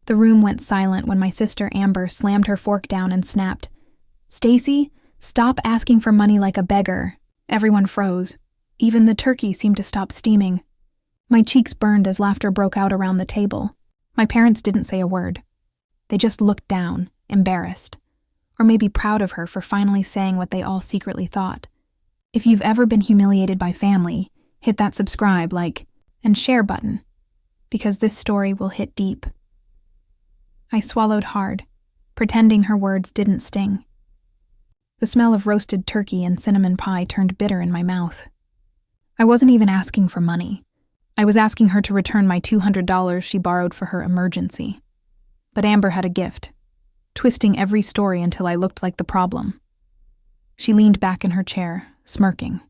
The room went silent when my sister Amber slammed her fork down and snapped, "Stacy, stop asking for money like a beggar." Everyone froze. Even the turkey seemed to stop steaming. My cheeks burned as laughter broke out around the table. My parents didn't say a word. They just looked down, embarrassed, or maybe proud of her for finally saying what they all secretly thought. If you've ever been humiliated by family, hit that subscribe, like, and share button, because this story will hit deep. I swallowed hard, pretending her words didn't sting. The smell of roasted turkey and cinnamon pie turned bitter in my mouth. I wasn't even asking for money. I was asking her to return my $200 she borrowed for her emergency. But Amber had a gift, twisting every story until I looked like the problem. She leaned back in her chair, smirking.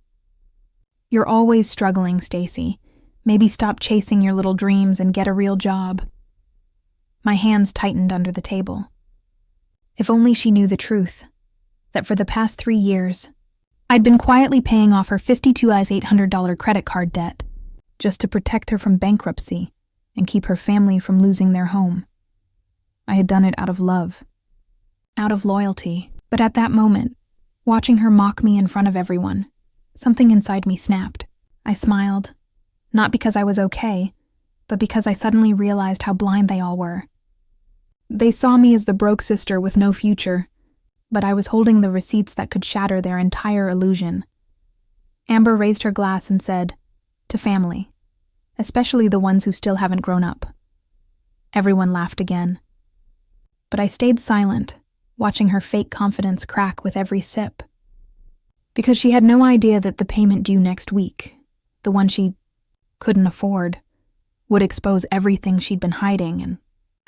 "You're always struggling, Stacy. Maybe stop chasing your little dreams and get a real job." My hands tightened under the table. If only she knew the truth, that for the past 3 years, I'd been quietly paying off her $52,800 credit card debt, just to protect her from bankruptcy and keep her family from losing their home. I had done it out of love, out of loyalty, but at that moment, watching her mock me in front of everyone, something inside me snapped. I smiled, not because I was okay, but because I suddenly realized how blind they all were. They saw me as the broke sister with no future, but I was holding the receipts that could shatter their entire illusion. Amber raised her glass and said, "To family, especially the ones who still haven't grown up." Everyone laughed again. But I stayed silent, watching her fake confidence crack with every sip. Because she had no idea that the payment due next week, the one she couldn't afford, would expose everything she'd been hiding, and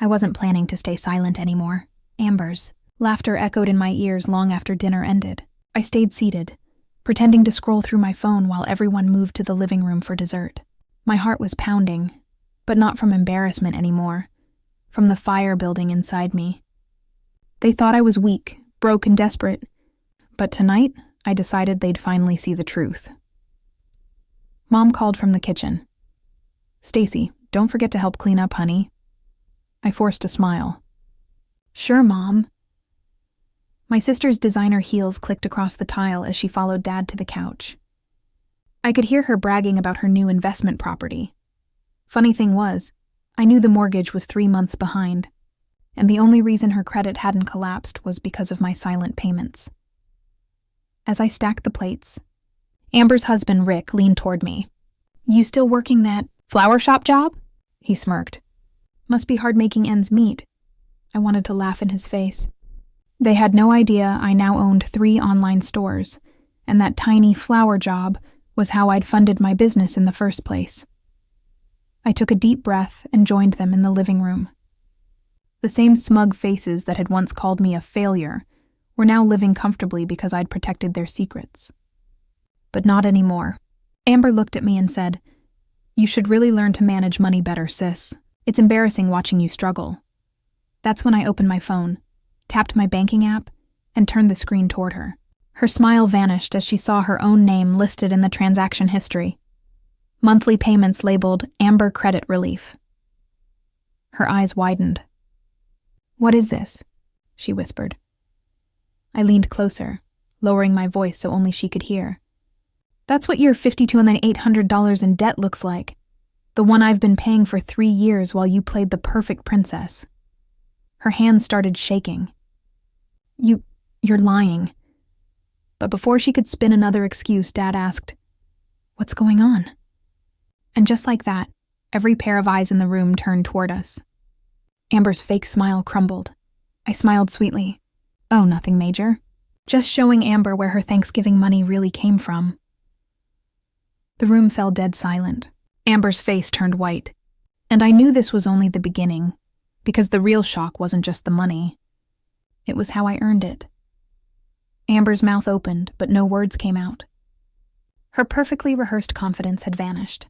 I wasn't planning to stay silent anymore. Amber's laughter echoed in my ears long after dinner ended. I stayed seated, pretending to scroll through my phone while everyone moved to the living room for dessert. My heart was pounding, but not from embarrassment anymore, from the fire building inside me. They thought I was weak, broke, and desperate, but tonight I decided they'd finally see the truth. Mom called from the kitchen. "Stacy, don't forget to help clean up, honey." I forced a smile. "Sure, Mom." My sister's designer heels clicked across the tile as she followed Dad to the couch. I could hear her bragging about her new investment property. Funny thing was, I knew the mortgage was 3 months behind, and the only reason her credit hadn't collapsed was because of my silent payments. As I stacked the plates, Amber's husband, Rick, leaned toward me. "You still working that flower shop job?" He smirked. "Must be hard making ends meet." I wanted to laugh in his face. They had no idea I now owned 3 online stores, and that tiny flower job was how I'd funded my business in the first place. I took a deep breath and joined them in the living room. The same smug faces that had once called me a failure were now living comfortably because I'd protected their secrets. But not anymore. Amber looked at me and said, "You should really learn to manage money better, sis. It's embarrassing watching you struggle." That's when I opened my phone, tapped my banking app, and turned the screen toward her. Her smile vanished as she saw her own name listed in the transaction history. Monthly payments labeled Amber Credit Relief. Her eyes widened. "What is this?" she whispered. I leaned closer, lowering my voice so only she could hear. "That's what your $52,800 in debt looks like. The one I've been paying for 3 years while you played the perfect princess." Her hands started shaking. You're lying." But before she could spin another excuse, Dad asked, "What's going on?" And just like that, every pair of eyes in the room turned toward us. Amber's fake smile crumbled. I smiled sweetly. "Oh, nothing major. Just showing Amber where her Thanksgiving money really came from." The room fell dead silent. Amber's face turned white. And I knew this was only the beginning, because the real shock wasn't just the money. It was how I earned it. Amber's mouth opened, but no words came out. Her perfectly rehearsed confidence had vanished.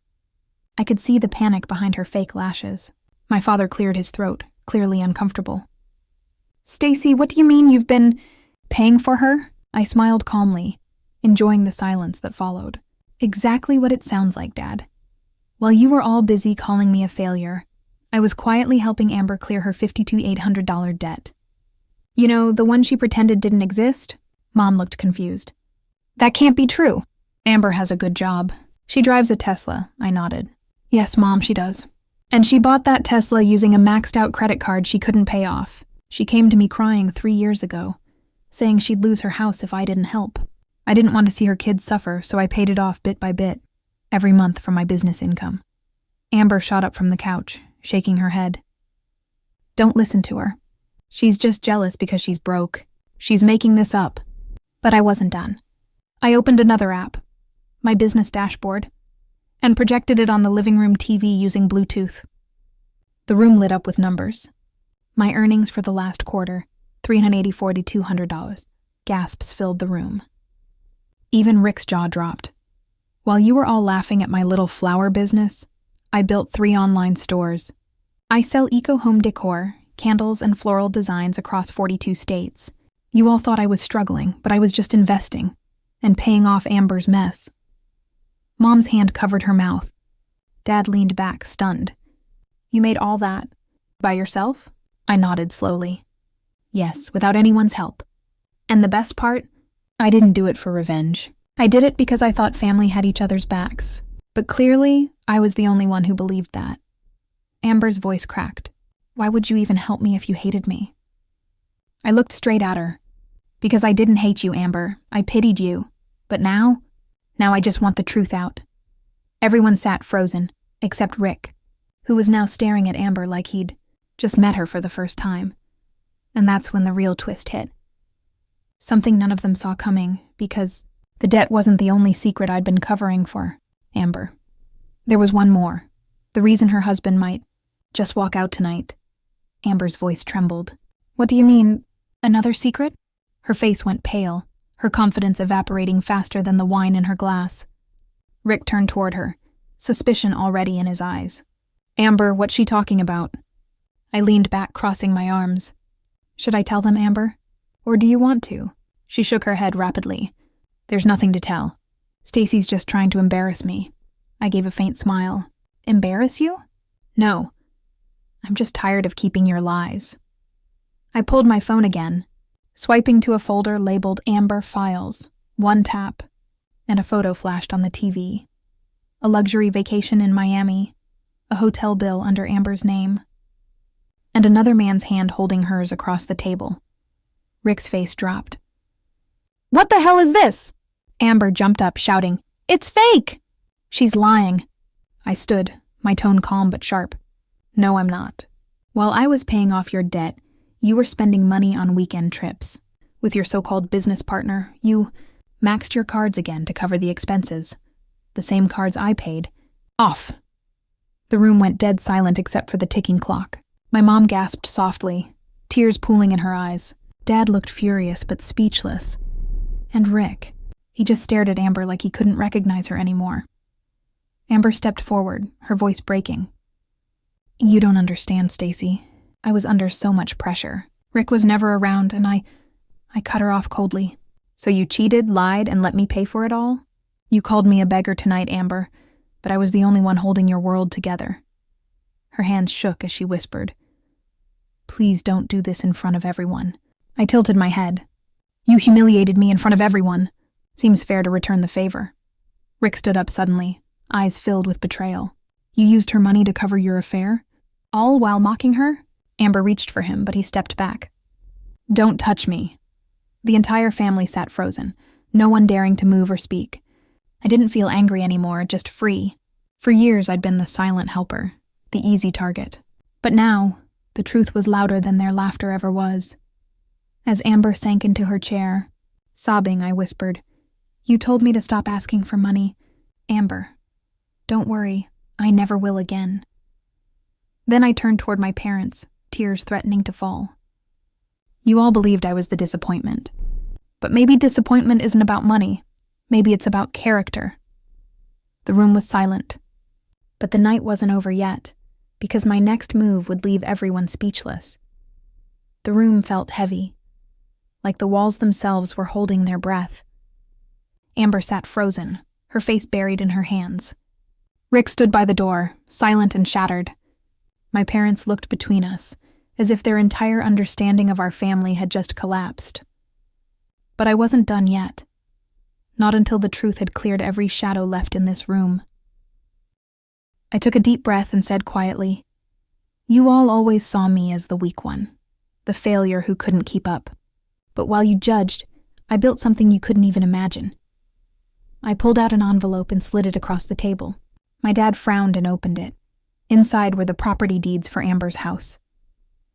I could see the panic behind her fake lashes. My father cleared his throat, clearly uncomfortable. "Stacy, what do you mean you've been paying for her?" I smiled calmly, enjoying the silence that followed. "Exactly what it sounds like, Dad. While you were all busy calling me a failure, I was quietly helping Amber clear her $52,800 debt. You know, the one she pretended didn't exist? Mom looked confused. That can't be true. Amber has a good job. She drives a Tesla, I nodded. Yes, Mom, she does. And she bought that Tesla using a maxed-out credit card she couldn't pay off. She came to me crying 3 years ago, saying she'd lose her house if I didn't help. I didn't want to see her kids suffer, so I paid it off bit by bit, every month from my business income. Amber shot up from the couch, shaking her head. Don't listen to her. She's just jealous because she's broke. She's making this up. But I wasn't done. I opened another app, my business dashboard, and projected it on the living room TV using Bluetooth. The room lit up with numbers. My earnings for the last quarter, $384 to $200. Gasps filled the room. Even Rick's jaw dropped. While you were all laughing at my little flower business, I built 3 online stores. I sell eco-home decor, candles, and floral designs across 42 states. You all thought I was struggling, but I was just investing and paying off Amber's mess. Mom's hand covered her mouth. Dad leaned back, stunned. You made all that by yourself? I nodded slowly. Yes, without anyone's help. And the best part? I didn't do it for revenge. I did it because I thought family had each other's backs. But clearly, I was the only one who believed that. Amber's voice cracked. Why would you even help me if you hated me? I looked straight at her. Because I didn't hate you, Amber. I pitied you. But now I just want the truth out. Everyone sat frozen, except Rick, who was now staring at Amber like he'd just met her for the first time. And that's when the real twist hit. Something none of them saw coming, because the debt wasn't the only secret I'd been covering for Amber. There was one more. The reason her husband might just walk out tonight. Amber's voice trembled. What do you mean, another secret? Her face went pale, her confidence evaporating faster than the wine in her glass. Rick turned toward her, suspicion already in his eyes. Amber, what's she talking about? I leaned back, crossing my arms. Should I tell them, Amber? Or do you want to? She shook her head rapidly. There's nothing to tell. Stacy's just trying to embarrass me. I gave a faint smile. Embarrass you? No. I'm just tired of keeping your lies. I pulled my phone again, swiping to a folder labeled Amber Files. One tap, and a photo flashed on the TV. A luxury vacation in Miami, a hotel bill under Amber's name, and another man's hand holding hers across the table. Rick's face dropped. What the hell is this? Amber jumped up, shouting, It's fake! She's lying. I stood, my tone calm but sharp. No, I'm not. While I was paying off your debt, you were spending money on weekend trips. With your so-called business partner, you maxed your cards again to cover the expenses. The same cards I paid. Off. The room went dead silent except for the ticking clock. My mom gasped softly, tears pooling in her eyes. Dad looked furious but speechless. And Rick, he just stared at Amber like he couldn't recognize her anymore. Amber stepped forward, her voice breaking. You don't understand, Stacy. I was under so much pressure. Rick was never around, and I cut her off coldly. So you cheated, lied, and let me pay for it all? You called me a beggar tonight, Amber, but I was the only one holding your world together. Her hands shook as she whispered, Please don't do this in front of everyone. I tilted my head. You humiliated me in front of everyone. Seems fair to return the favor. Rick stood up suddenly, eyes filled with betrayal. You used her money to cover your affair? All while mocking her? Amber reached for him, but he stepped back. Don't touch me. The entire family sat frozen, no one daring to move or speak. I didn't feel angry anymore, just free. For years I'd been the silent helper, the easy target. But now, the truth was louder than their laughter ever was. As Amber sank into her chair, sobbing, I whispered, You told me to stop asking for money. Amber, don't worry, I never will again. Then I turned toward my parents, tears threatening to fall. You all believed I was the disappointment. But maybe disappointment isn't about money. Maybe it's about character. The room was silent. But the night wasn't over yet, because my next move would leave everyone speechless. The room felt heavy, like the walls themselves were holding their breath. Amber sat frozen, her face buried in her hands. Rick stood by the door, silent and shattered. My parents looked between us, as if their entire understanding of our family had just collapsed. But I wasn't done yet. Not until the truth had cleared every shadow left in this room. I took a deep breath and said quietly, "You all always saw me as the weak one, the failure who couldn't keep up. But while you judged, I built something you couldn't even imagine." I pulled out an envelope and slid it across the table. My dad frowned and opened it. Inside were the property deeds for Amber's house.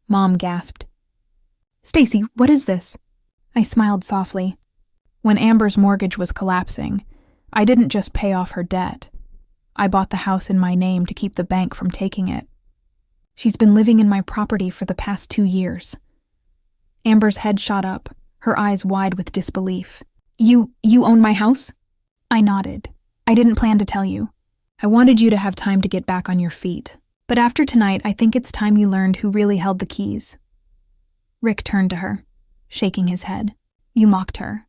Mom gasped. "Stacy, what is this?" I smiled softly. When Amber's mortgage was collapsing, I didn't just pay off her debt. I bought the house in my name to keep the bank from taking it. She's been living in my property for the past 2 years. Amber's head shot up, her eyes wide with disbelief. You own my house?" I nodded. "I didn't plan to tell you. I wanted you to have time to get back on your feet. But after tonight, I think it's time you learned who really held the keys." Rick turned to her, shaking his head. "You mocked her,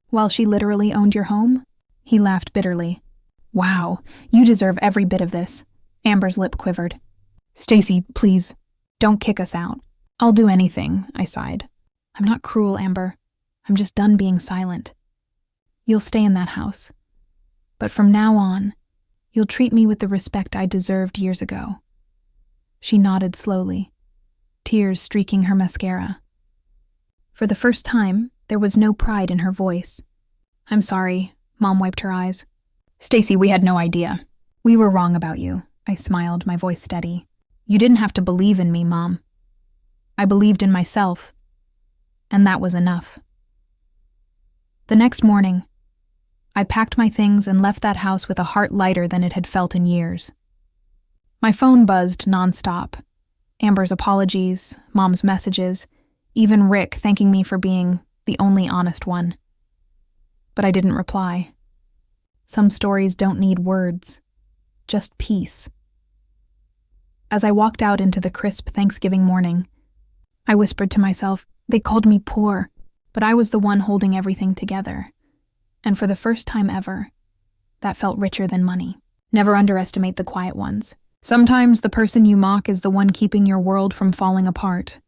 while she literally owned your home?" He laughed bitterly. "Wow, you deserve every bit of this." Amber's lip quivered. "Stacy, please, don't kick us out." "I'll do anything," I sighed. "I'm not cruel, Amber. I'm just done being silent. You'll stay in that house. But from now on, you'll treat me with the respect I deserved years ago." She nodded slowly, tears streaking her mascara. For the first time, there was no pride in her voice. "I'm sorry," Mom wiped her eyes. "Stacy, we had no idea. We were wrong about you." I smiled, my voice steady. "You didn't have to believe in me, Mom. I believed in myself, and that was enough." The next morning, I packed my things and left that house with a heart lighter than it had felt in years. My phone buzzed nonstop. Amber's apologies, Mom's messages, even Rick thanking me for being the only honest one. But I didn't reply. Some stories don't need words, just peace. As I walked out into the crisp Thanksgiving morning, I whispered to myself, they called me poor, but I was the one holding everything together. And for the first time ever, that felt richer than money. Never underestimate the quiet ones. Sometimes the person you mock is the one keeping your world from falling apart.